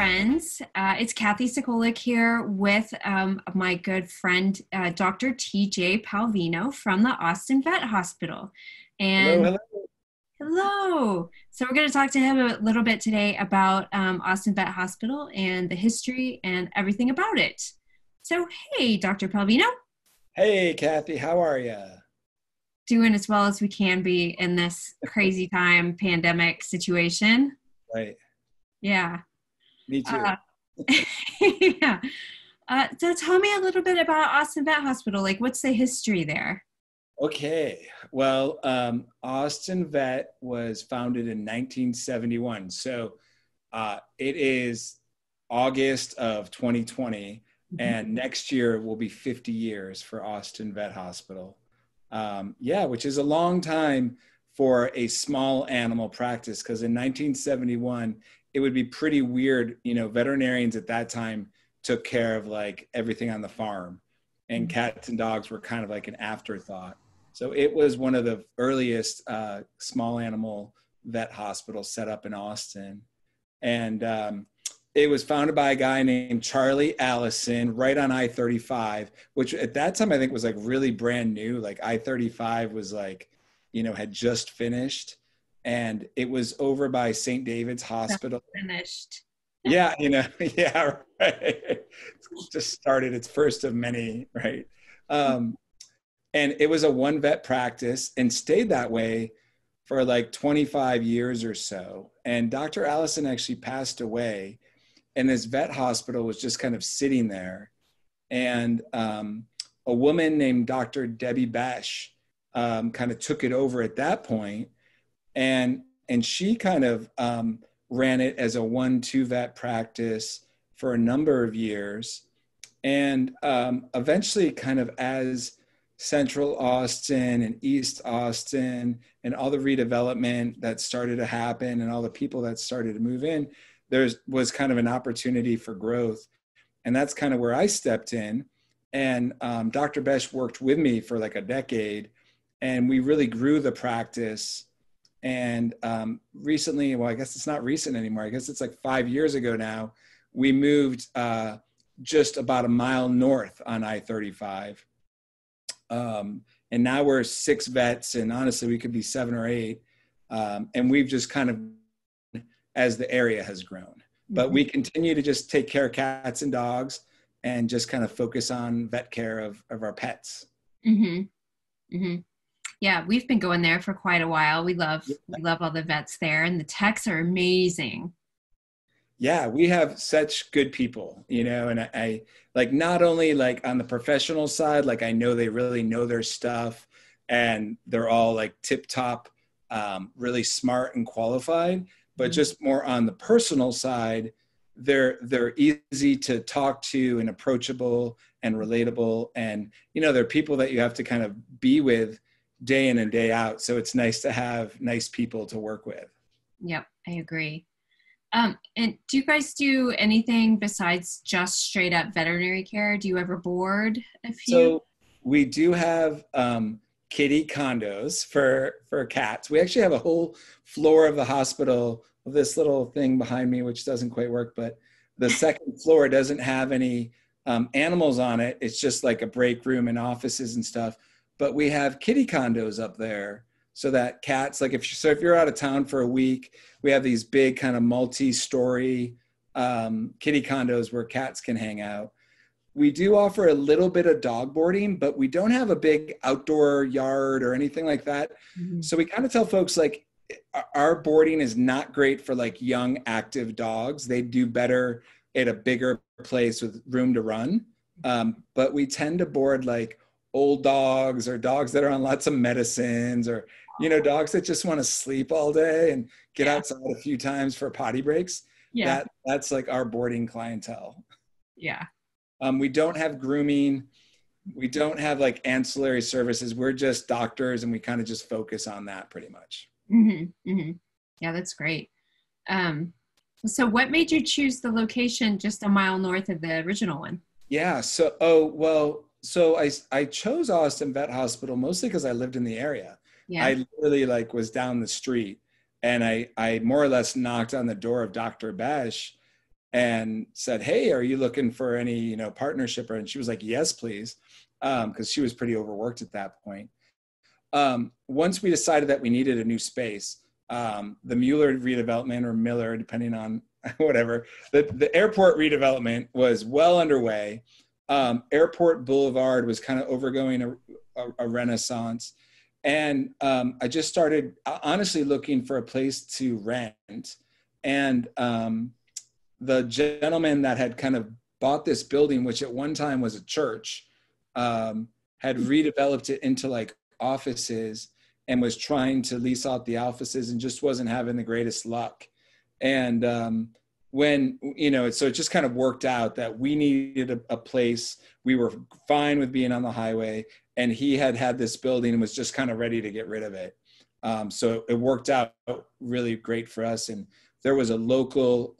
friends. It's Kathy Sikolik here with my good friend, Dr. TJ Palvino from the Austin Vet Hospital. Hello, And hello. hello. So we're going to talk to him a little bit today about Austin Vet Hospital and the history and everything about it. So, hey, Dr. Palvino. Hey, Kathy, how are you? Doing as well as we can be in this crazy time, pandemic situation. Right. Yeah. Me too. Uh, yeah. So tell me a little bit about Austin Vet Hospital. Like, what's the history there? Okay. Well, Austin Vet was founded in 1971. So it is August of 2020, Mhm. and next year will be 50 years for Austin Vet Hospital. Yeah, which is a long time for a small animal practice, because in 1971, it would be pretty weird. Veterinarians at that time took care of like everything on the farm, and cats and dogs were kind of like an afterthought. So it was one of the earliest small animal vet hospitals set up in Austin. And it was founded by a guy named Charlie Allison right on I-35, which at that time I think was like really brand new. Like I-35 was like, had just finished, and it was over by St. David's Just Hospital. finished. Yeah, yeah, right. Just started its first of many, right? Um, and it was a one vet practice and stayed that way for like 25 years or so. And Dr. Allison actually passed away, and this vet hospital was just kind of sitting there. And a woman named Dr. Debbie Besh kind of took it over at that point, and she kind of ran it as a 1-2 vet practice for a number of years. And eventually, kind of as Central Austin and East Austin and all the redevelopment that started to happen and all the people that started to move in, there was kind of an opportunity for growth. And that's kind of where I stepped in. And Dr. Besh worked with me for like a decade, and we really grew the practice. And recently, well, I guess it's not recent anymore. I guess it's like 5 years ago now, we moved just about a mile north on I-35. And now we're 6 vets, and honestly, we could be 7 or 8. And we've just kind of, as the area has grown. But we continue to just take care of cats and dogs and just kind of focus on vet care of our pets. Mm-hmm. Mm-hmm. Yeah, we've been going there for quite a while. We love all the vets there, and the techs are amazing. Yeah, we have such good people, and I like, not only like on the professional side, like I know they really know their stuff and they're all like tip top, really smart and qualified, but just more on the personal side, they're easy to talk to and approachable and relatable. And, they're people that you have to kind of be with day in and day out. So it's nice to have nice people to work with. Yep, I agree. And do you guys do anything besides just straight up veterinary care? Do you ever board a few? So we do have kitty condos for cats. We actually have a whole floor of the hospital of this little thing behind me, which doesn't quite work, but the second floor doesn't have any animals on it. It's just like a break room and offices and stuff. But we have kitty condos up there so that cats, like if you're out of town for a week, we have these big kind of multi-story kitty condos where cats can hang out. We do offer a little bit of dog boarding, but we don't have a big outdoor yard or anything like that. Mhm. So we kind of tell folks like our boarding is not great for like young active dogs. They do better at a bigger place with room to run. But we tend to board like old dogs or dogs that are on lots of medicines, or dogs that just want to sleep all day and get Yeah, outside a few times for potty breaks. yeah, That's like our boarding clientele. yeah. We don't have grooming. We don't have like ancillary services. We're just doctors, and we kind of just focus on that pretty much. Mm-hmm. Yeah, that's great. Um, so what made you choose the location just a mile north of the original one? Yeah. So I chose Austin Vet Hospital mostly because I lived in the area. Yeah. I literally like was down the street, and I more or less knocked on the door of Dr. Besh, and said, hey, are you looking for any, partnership? And she was like, yes, please. Because she was pretty overworked at that point. Once we decided that we needed a new space, the Mueller redevelopment, or Miller, depending on whatever, the airport redevelopment was well underway. Airport Boulevard was kind of overgoing a renaissance. And I just started honestly looking for a place to rent. And the gentleman that had kind of bought this building, which at one time was a church, had redeveloped it into like offices and was trying to lease out the offices and just wasn't having the greatest luck. And so it just kind of worked out that we needed a place. We were fine with being on the highway, and he had this building and was just kind of ready to get rid of it. So it worked out really great for us. And there was a local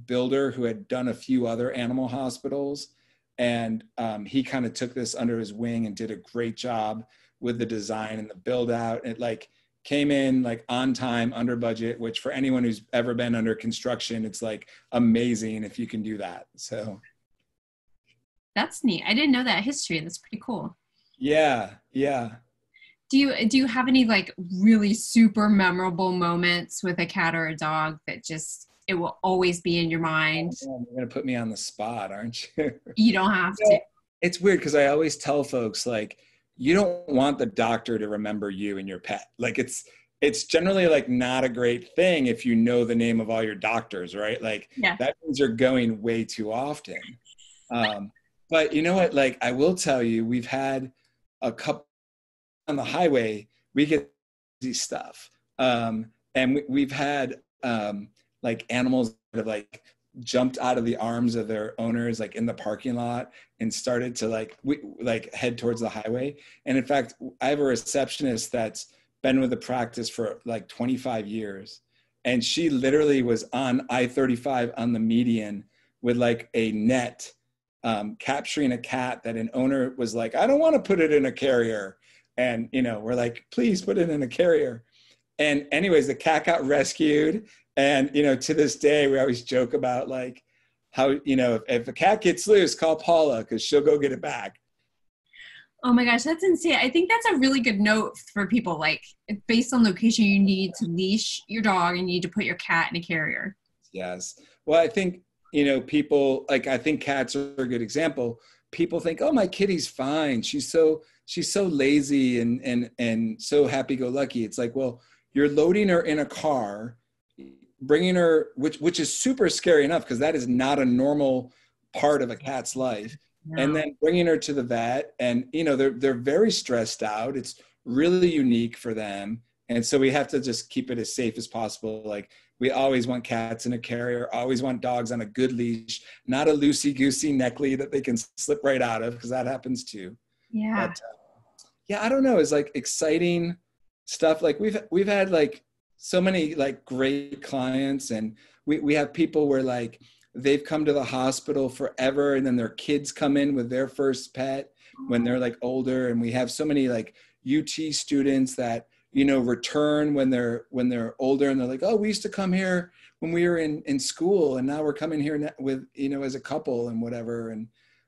builder who had done a few other animal hospitals. And he kind of took this under his wing and did a great job with the design and the build out. It like came in like on time, under budget, which for anyone who's ever been under construction, it's like amazing if you can do that. So That's neat. I didn't know that history. That's pretty cool. Yeah. Do you have any like really super memorable moments with a cat or a dog that just it will always be in your mind? Oh, you're going to put me on the spot, aren't you? You don't have to. It's weird because I always tell folks, like, you don't want the doctor to remember you and your pet. Like it's generally like not a great thing if you know the name of all your doctors, right? Like that means you're going way too often. But you know what? Like I will tell you, we've had a couple on the highway, we get these stuff. And we've had like animals that have like jumped out of the arms of their owners, like in the parking lot, and started to like head towards the highway. And in fact, I have a receptionist that's been with the practice for like 25 years. And she literally was on I-35 on the median with like a net capturing a cat that an owner was like, I don't want to put it in a carrier. And, we're like, please put it in a carrier. And anyways, the cat got rescued. And, to this day, we always joke about like how, if a cat gets loose, call Paula because she'll go get it back. Oh my gosh, that's insane. I think that's a really good note for people. Like based on location, you need to leash your dog and you need to put your cat in a carrier. Yes. Well, I think, people like, I think cats are a good example. People think, oh, my kitty's fine. She's so lazy and so happy-go-lucky. It's like, well, you're loading her in a car, bringing her, which is super scary enough because that is not a normal part of a cat's life. No. And then bringing her to the vet, and they're very stressed out. It's really unique for them, and so we have to just keep it as safe as possible. Like we always want cats in a carrier, always want dogs on a good leash, not a loosey-goosey neck lead that they can slip right out of because that happens too. Yeah. But, I don't know. It's like exciting stuff. Like we've had like so many like great clients, and we have people where like they've come to the hospital forever, and then their kids come in with their first pet when they're like older. And we have so many like UT students that, return when they're older, and they're like, oh, we used to come here when we were in school, and now we're coming here with, as a couple and whatever. And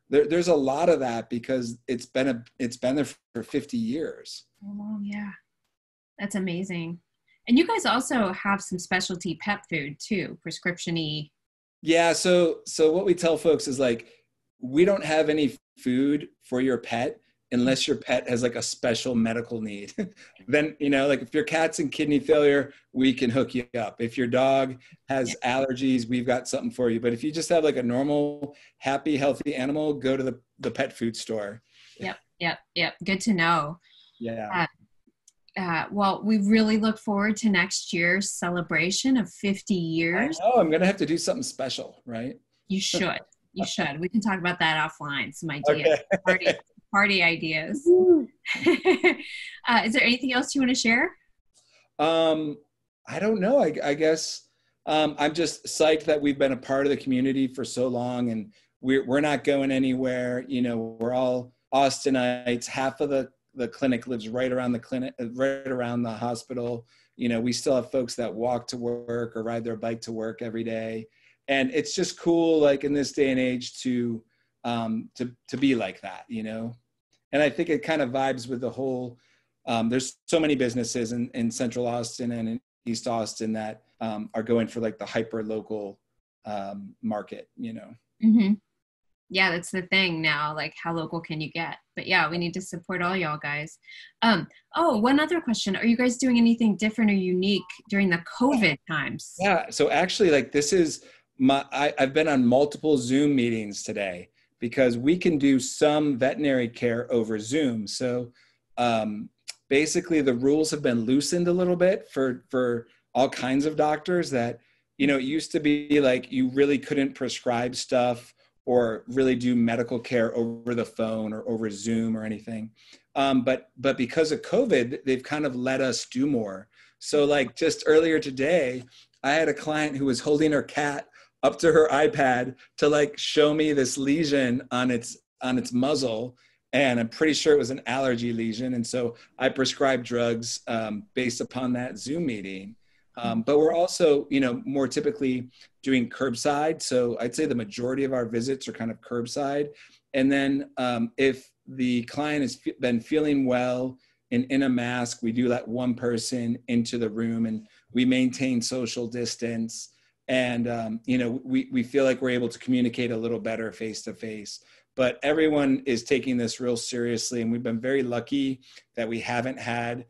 there's a lot of that because it's been there for 50 years. Oh, yeah. That's amazing. And you guys also have some specialty pet food too, prescription-y. Yeah. So what we tell folks is like, we don't have any food for your pet unless your pet has like a special medical need. Then, like if your cat's in kidney failure, we can hook you up. If your dog has allergies, we've got something for you. But if you just have like a normal, happy, healthy animal, go to the pet food store. Yep. Good to know. Yeah. Well, we really look forward to next year's celebration of 50 years. I know, I'm going to have to do something special, right? You should. We can talk about that offline. Some ideas. Okay. Party ideas. Is there anything else you want to share? I don't know. I guess I'm just psyched that we've been a part of the community for so long, and we're not going anywhere. We're all Austinites. Half of the clinic lives right around the hospital. We still have folks that walk to work or ride their bike to work every day. And it's just cool, like in this day and age, to be like that, you know. And I think it kind of vibes with the whole. There's so many businesses in Central Austin and in East Austin that are going for like the hyper local market, you know. Mm-hmm. Yeah, that's the thing now. Like, how local can you get? But yeah, we need to support all y'all guys. Oh, one other question: are you guys doing anything different or unique during the COVID times? Yeah. So actually, like this is I've been on multiple Zoom meetings today because we can do some veterinary care over Zoom. So basically, the rules have been loosened a little bit for all kinds of doctors that, you know, it used to be like you really couldn't prescribe stuff or really do medical care over the phone or over Zoom or anything. But because of COVID, they've kind of let us do more. So like just earlier today, I had a client who was holding her cat up to her iPad to like show me this lesion on its muzzle. And I'm pretty sure it was an allergy lesion. And so I prescribed drugs based upon that Zoom meeting. But we're also, you know, more typically doing curbside. So I'd say the majority of our visits are kind of curbside. And then if the client has been feeling well and in a mask, we do let one person into the room and we maintain social distance. And, you know, we feel like we're able to communicate a little better face to face. But everyone is taking this real seriously. And we've been very lucky that we haven't had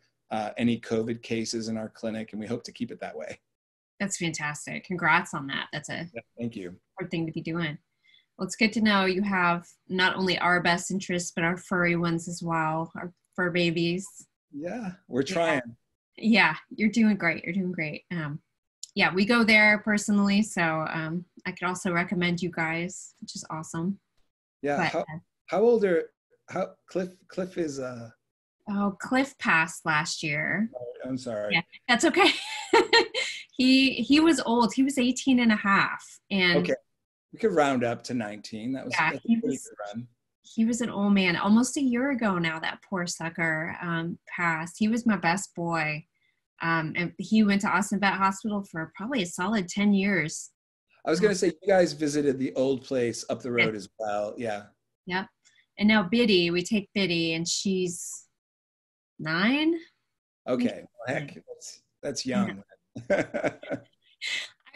any COVID cases in our clinic, and we hope to keep it that way. That's fantastic. Congrats on that. That's a thank you. Hard thing to be doing. Well, it's good to know you have not only our best interests, but our furry ones as well, our fur babies. Yeah, we're trying. Yeah, you're doing great. You're doing great. Yeah, we go there personally, so I could also recommend you guys, which is awesome. Yeah. But, how old are Cliff is Oh, Cliff passed last year. I'm sorry. Yeah, that's okay. He was old. He was 18 and a half. And okay, we could round up to 19. That's a pretty good run. He was an old man. Almost a year ago now, that poor sucker passed. He was my best boy. And he went to Austin Vet Hospital for probably a solid 10 years. I was going to say, you guys visited the old place up the road as well. Yeah. Yep. And now Biddy, we take Biddy, and she's 9. Okay. Well, heck, that's young. I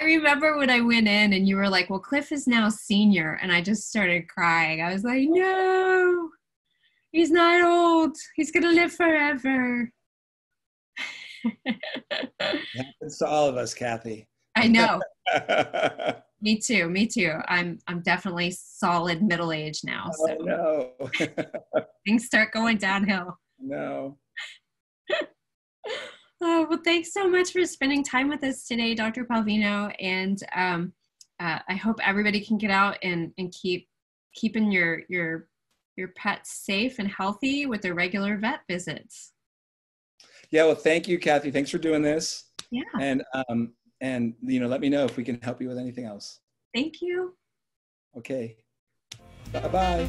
remember when I went in and you were like, well, Cliff is now senior. And I just started crying. I was like, no, he's not old. He's going to live forever. It happens to all of us, Kathy. I know. Me too. I'm definitely solid middle age now. So no. Things start going downhill. No. Oh, well, thanks so much for spending time with us today, Dr. Palvino. And I hope everybody can get out and keeping your pets safe and healthy with their regular vet visits. Yeah, well, thank you, Kathy. Thanks for doing this. Yeah. And you know, let me know if we can help you with anything else. Thank you. Okay. Bye-bye.